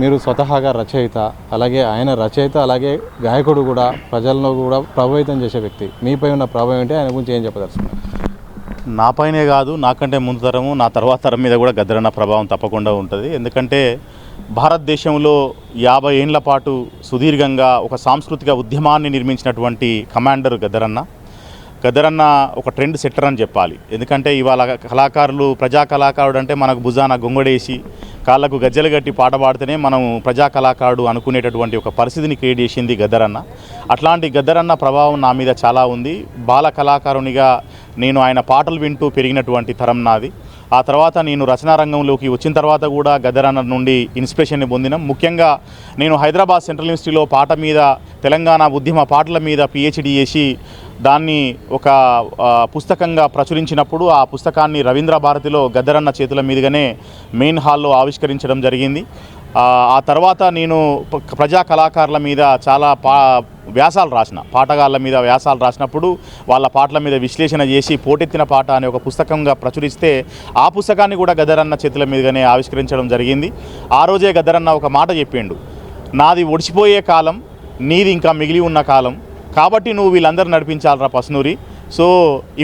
మీరు స్వతహాగా రచయిత, అలాగే ఆయన రచయిత, అలాగే గాయకుడు కూడా, ప్రజలను కూడా ప్రభావితం చేసే వ్యక్తి. మీపై ఉన్న ప్రభావం ఏంటి? ఆయన గురించి ఏం చెప్పదలుచుకున్నారు? నాపైనే కాదు, నాకంటే ముందు తరము, నా తర్వాత తరం మీద కూడా గద్దరన్న ప్రభావం తప్పకుండా ఉంటుంది. ఎందుకంటే భారతదేశంలో 50 ఏళ్ల పాటు సుదీర్ఘంగా ఒక సాంస్కృతిక ఉద్యమాన్ని నిర్మించినటువంటి కమాండర్ గద్దరన్న. గద్దరన్న ఒక ట్రెండ్ సెట్టర్ అని చెప్పాలి. ఎందుకంటే ఇవాళ కళాకారులు, ప్రజా కళాకారుడు అంటే మనకు భుజాన గొంగడేసి కాళ్ళకు గజ్జలు కట్టి పాట పాడితేనే మనం ప్రజా కళాకారుడు అనుకునేటటువంటి ఒక పరిస్థితిని క్రియేట్ చేసింది గద్దరన్న. అట్లాంటి గద్దరన్న ప్రభావం నా మీద చాలా ఉంది. బాల కళాకారునిగా నేను ఆయన పాటలు వింటూ పెరిగినటువంటి తరం నాది. ఆ తర్వాత నేను రచనా రంగంలోకి వచ్చిన తర్వాత కూడా గద్దరన్న నుండి ఇన్స్పిరేషన్ని పొందినాం. ముఖ్యంగా నేను హైదరాబాద్ సెంట్రల్ యూనివర్సిటీలో పాట మీద, తెలంగాణ ఉద్యమ పాటల మీద పిహెచ్డి చేసి దాన్ని ఒక పుస్తకంగా ప్రచురించినప్పుడు ఆ పుస్తకాన్ని రవీంద్ర భారతిలో గద్దరన్న చేతుల మీదుగానే మెయిన్ హాల్లో ఆవిష్కరించడం జరిగింది. ఆ తర్వాత నేను ప్రజా కళాకారుల మీద చాలా వ్యాసాలు రాసిన, పాటగాళ్ళ మీద వ్యాసాలు రాసినప్పుడు వాళ్ళ పాటల మీద విశ్లేషణ చేసి పోటెత్తిన పాట అనే ఒక పుస్తకంగా ప్రచురిస్తే ఆ పుస్తకాన్ని కూడా గద్దరన్న చేతుల మీదుగానే ఆవిష్కరించడం జరిగింది. ఆ రోజే గద్దరన్న ఒక మాట చెప్పిండు, నాది ఒడిచిపోయే కాలం, నీది ఇంకా మిగిలి ఉన్న కాలం, కాబట్టి నువ్వు వీళ్ళందరూ నడిపించాలరా పసునూరి. సో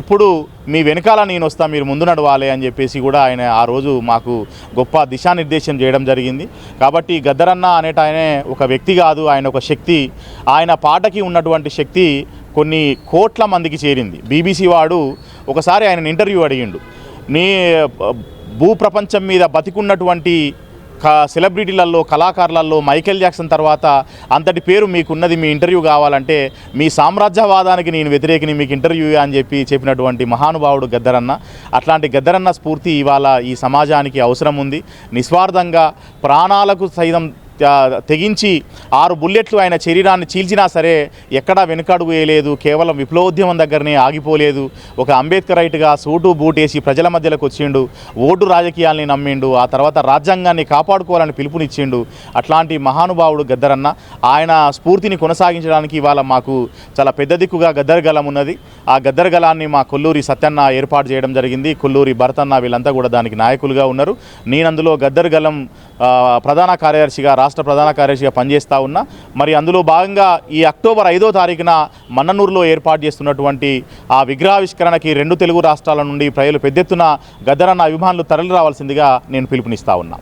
ఇప్పుడు మీ వెనకాల నేను వస్తా, మీరు ముందు నడవాలి అని చెప్పేసి కూడా ఆయన ఆ రోజు మాకు గొప్ప దిశానిర్దేశం చేయడం జరిగింది. కాబట్టి గద్దరన్న ఆయనే ఒక వ్యక్తి కాదు, ఆయన ఒక శక్తి. ఆయన పాటకి ఉన్నటువంటి శక్తి కొన్ని కోట్ల మందికి చేరింది. బీబీసీ వాడు ఒకసారి ఆయన ఇంటర్వ్యూ అడిగిండు, నీ భూప్రపంచం మీద బతికున్నటువంటి సెలబ్రిటీలలో, కళాకారులలో మైకేల్ జాక్సన్ తర్వాత అంతటి పేరు మీకున్నది, మీ ఇంటర్వ్యూ కావాలంటే మీ సామ్రాజ్యవాదానికి నేను వ్యతిరేకిని, మీకు ఇంటర్వ్యూ అని చెప్పినటువంటి మహానుభావుడు గద్దరన్న. అట్లాంటి గద్దరన్న స్ఫూర్తి ఇవాళ ఈ సమాజానికి అవసరం ఉంది. నిస్వార్థంగా ప్రాణాలకు సైతం తెగించి 6 బుల్లెట్లు ఆయన శరీరాన్ని చీల్చినా సరే ఎక్కడా వెనుకడుగు వేయలేదు. కేవలం విప్లవోద్యమం దగ్గరనే ఆగిపోలేదు. ఒక అంబేద్కర్ రైట్గా సూటు బూటేసి ప్రజల మధ్యలోకి వచ్చిండు. ఓటు రాజకీయాల్ని నమ్మిండు. ఆ తర్వాత రాజ్యాంగాన్ని కాపాడుకోవాలని పిలుపునిచ్చిండు. అట్లాంటి మహానుభావుడు గద్దరన్న. ఆయన స్ఫూర్తిని కొనసాగించడానికి ఇవాళ మాకు చాలా పెద్ద దిక్కుగా గద్దర్ గలం ఉన్నది. ఆ గద్దర్ గలాన్ని మా కొల్లూరి సత్యన్న ఏర్పాటు చేయడం జరిగింది. కొల్లూరి భరతన్న వీళ్ళంతా కూడా దానికి నాయకులుగా ఉన్నారు. నేనందులో గద్దర్ గలం ప్రధాన కార్యదర్శిగా, రాష్ట్ర ప్రధాన కార్యదర్శిగా పనిచేస్తూ ఉన్నా. మరి అందులో భాగంగా ఈ అక్టోబర్ 5వ తారీఖున మన్ననూరులో ఏర్పాటు చేస్తున్నటువంటి ఆ విగ్రహావిష్కరణకి 2 తెలుగు రాష్ట్రాల నుండి ప్రజలు పెద్ద ఎత్తున గద్దరన్న అభిమానులు తరలి రావాల్సిందిగా నేను పిలుపునిస్తా ఉన్నా.